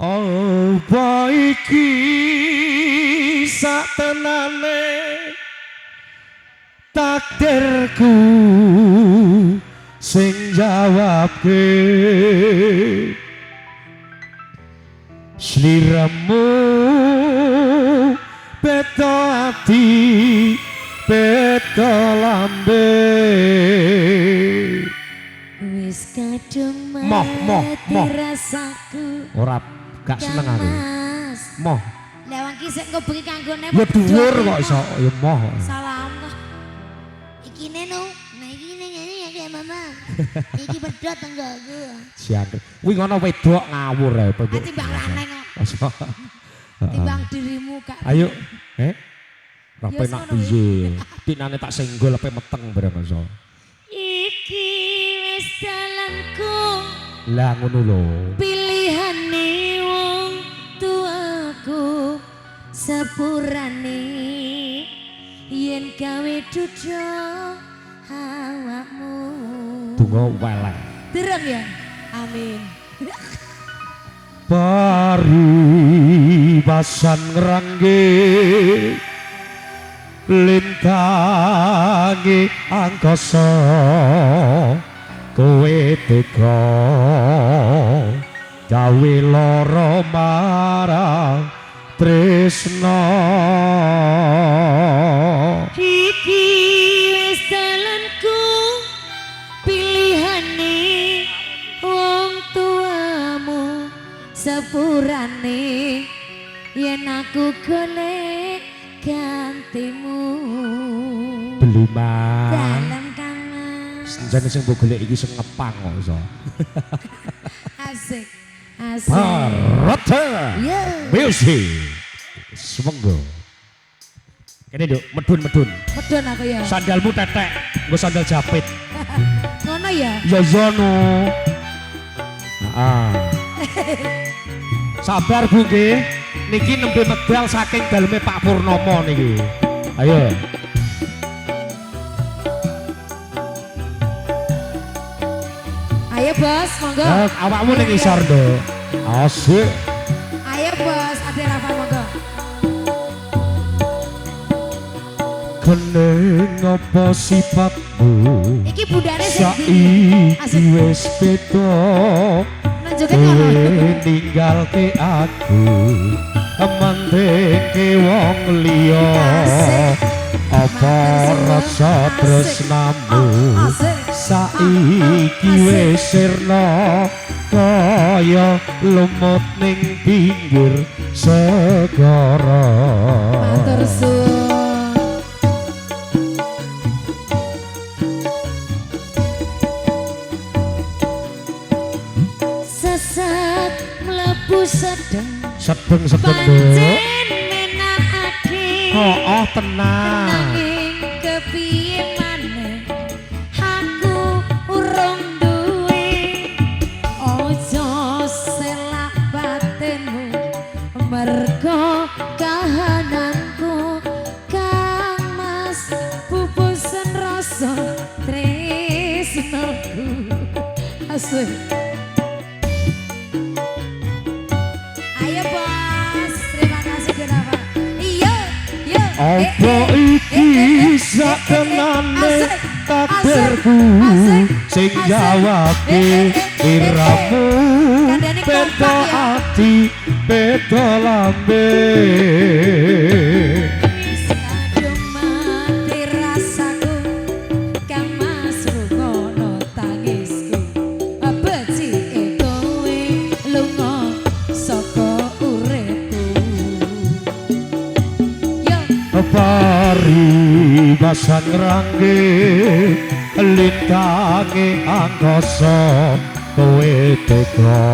Apa iki satenane takdirku sing jawabke sliramu beta ati beta lambe wis kadung moh rasaku ora gak seneng aku moh lewang ki sik engko bengi kanggone ya dhuwur kok iso ya moh salam kok iki neno nah iki nyanyi ya kayak mama iki pedot tenggoku siangke kuwi ngono wedok ngawur ae timbang lanang kok timbang dirimu kak ayo rapi nak piye tinane tak senggol ape meteng bareng iso iki wis dalanku lah ngono lho pilihane wong tuaku sepurane yen gawe dudu awakmu donga weleh dereng ya amin paribasan ngrangge lintangi angkasa kowe tega gawe lara marang tresna iki wis dalanku pilihane wong tuamu sepurane yen aku golek gantimu beluma dalam kamar senjane sing mbok golek iki sing ngepang kok iso asik asik Barata music semenggo kene nduk medun medun aku ya sandalmu tetek nggo sandal japit ngono ya ya zono sabar Bu nggih niki nembe medal saking daleme Pak Purnomo niki ayo ayo bos monggo awakmu ning isor nduk asik ayo bos ade Rafa monggo keneng apa sifatmu iki budane saiki wis beda ninggalke aku mendeke wong liya apa rasa tresnamu saiki wis sirna kaya lumut ning pinggir segara matur suwun sesat mlebu sedeng pancen menakake oh tenang nanging kepiye maneh aku urung duwe ojo selak batinmu mergo kahananku kang mas pupusen rasa tresnaku asik apa iki satenane takdirku sing jawabke iramu beda ati beda lambe kadung mati rasaku kang masrukono tangisku becike kowe lunga saka uripku paribasan ngrangge lintangi angkasa kowe tega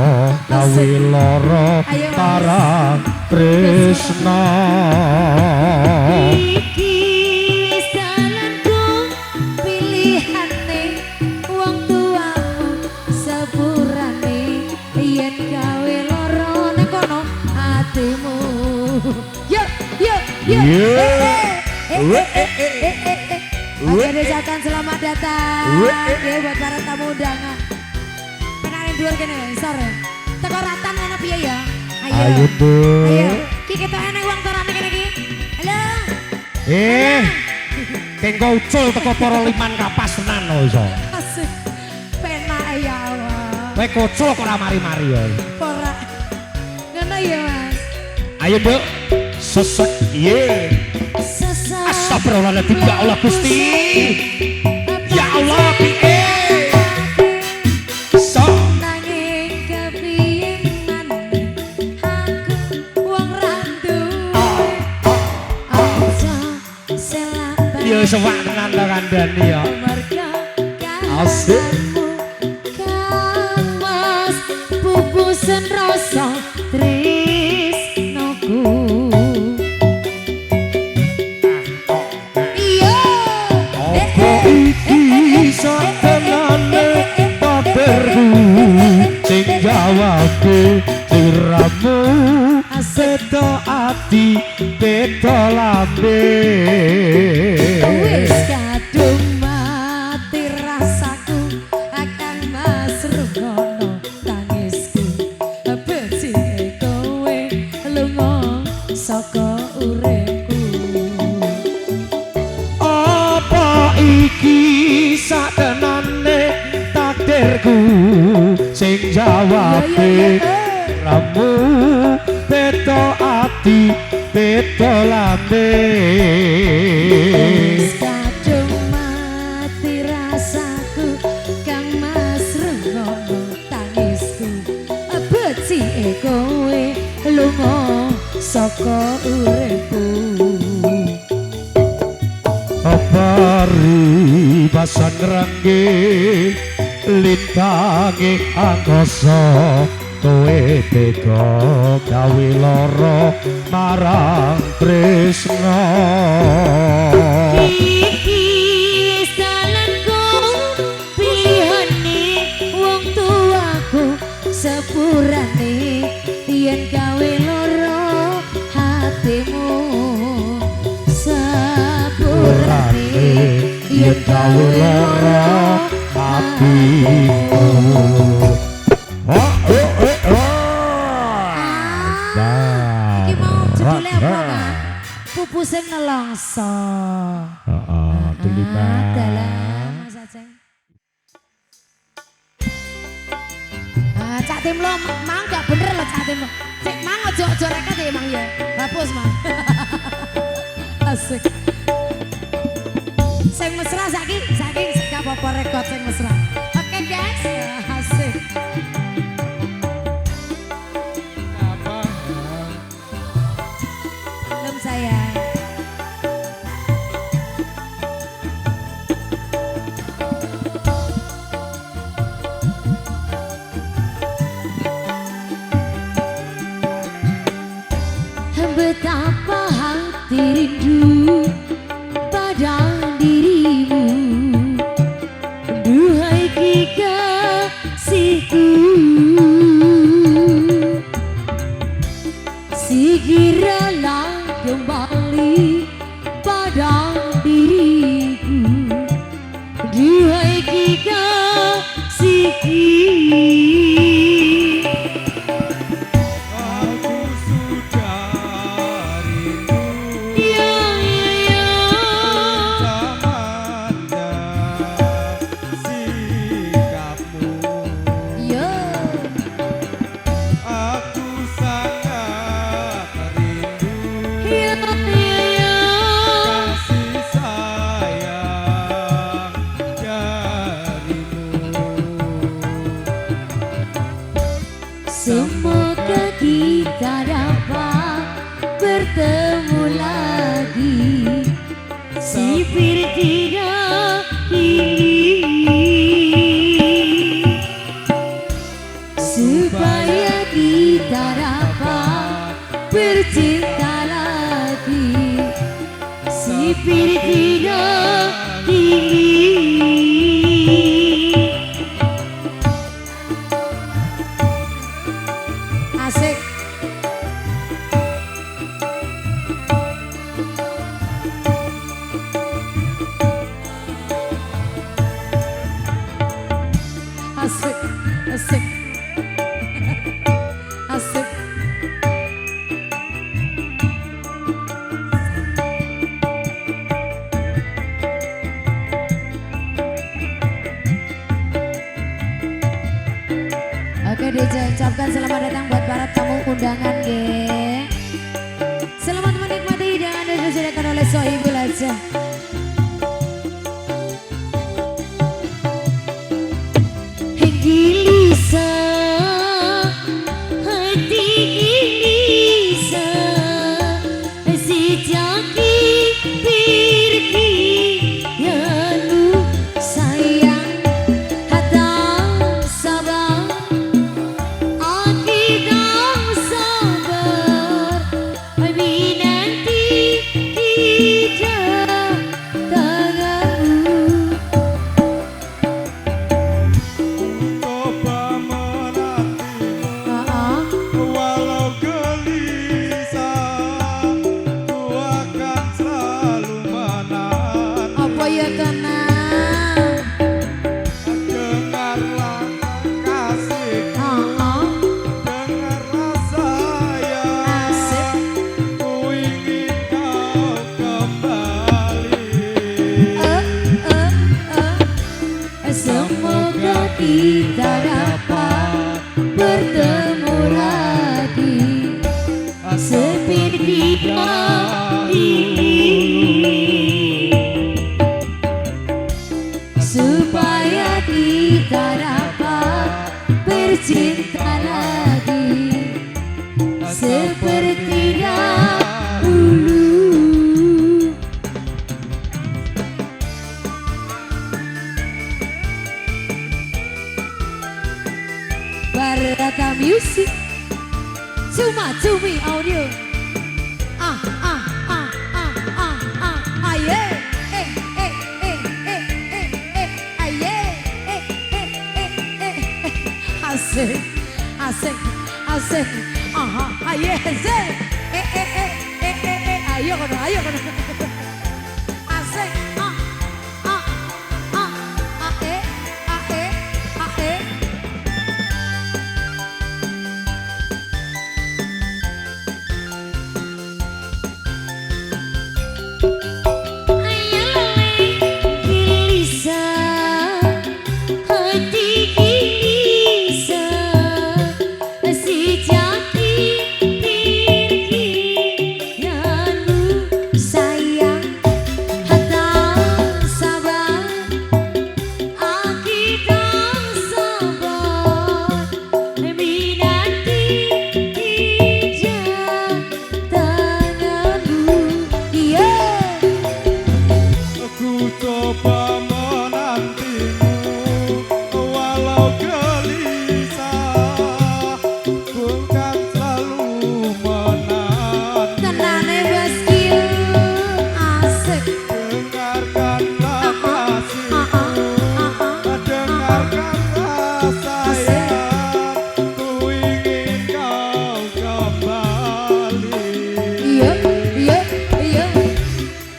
gawe lara parang tresna iki wis dalanku pilihane wong tuamu sepurane yen gawe lara nang kono atimu Oke desakan selamat datang ya buat para tamu undangan pengen dua gini sore teko ratan ngono piye ya Ayo, Dek. Ayo. Ki ketok enek wong torane kene iki. Halo. Kengko ucul teko para liman kapas tenan lho iso. Asik. Penak ya Allah. Kowe kocul kok ora mari-mari ya. Ora. Ngono ya, Mas. Ayo, Dek. Sesek ye. Sesat. Astagfirullahaladzim ya Allah Gusti. Ya Allah piye. So Nanging kepingan aku wong randu. Aja selamat. yo sewak tenan to kandhani ya. Marga Asik. kamu Kang Mas pupusen rasa tresnoku. Iya. Apa iki satenane takdirku sing jawabke siramu seto ati beto lambe. Wis kadung mati rasaku akan Mas Rukono tangisku. Becike kowe lunga saka uripku. Apa iki satenane takdirku sing jawabe ramu beto ati beto lambe. Wis kadung mati rasaku Kang Mas Rukono tangisku. Becike kowe lunga saka uripku. Pari basan rangge lintange angkasa kowe tega gawe lara marang tresna. Iki wis dalanku pilihane wong tuaku sepurane yen gawe lara hatimu sepurane Yen gawe lara hatimu. Iki mau judulnya apa, Kak? Pupusin nelongso. Dalam Mas Aceh. Cak Tim lo mang gak bener lo Cak Tim lo. Cek mang ojo rekat ya mang ya. Hapus mang. Asik. Sing mesra saiki gak apa-apa rekod sing mesra. Oke guys, asik. Belum sayang. Betapa hati rindu pada dirimu, duhai kekasihku. Segeralah kembali pada diriku, duhai kekasihku. Semoga kita dapat bertemu lagi seperti ini, supaya kita dapat bercinta lagi seperti ini. Asik. Asik, asik. Asik. Oke diucapkan selamat datang buat para tamu undangan ge. Selamat menikmati hidangan yang disediakan oleh Sohibul Aja. Gelisah hati gelisah sejak pergi ya lu sayang hatang sabar akidang sabar tapi nanti tidak tanganmu. Coba menantimu walau gelisah, ku akan selalu menanti. Apa ya tenang? Dengarlah kasihku, dengarlah sayang, ku ingin kau kembali. Semoga kita dapat bertemu lagi seperti dahulu, supaya kita dapat bercinta lagi seperti dahulu. Barata Music, Cuma Cumi Audio. Aye, aye, asik, asik, asik, aye, asik, ayo kono, asik, ae. Ku coba menantimu walau gelisah, ku kan selalu menanti. Tenane beskil asik. Dengarkanlah kasihku, dengarkanlah sayang, ku ingin kau kembali. Iya.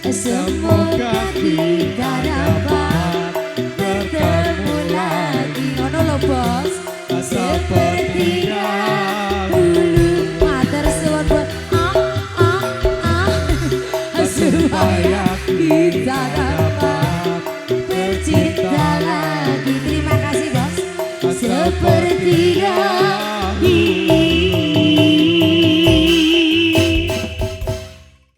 Semoga kita dapat bertemu lagi. Ngono lho bos, seperti dahulu. Matur suwun buat supaya kita dapat bercinta lagi. Terima kasih bos. Seperti dahulu.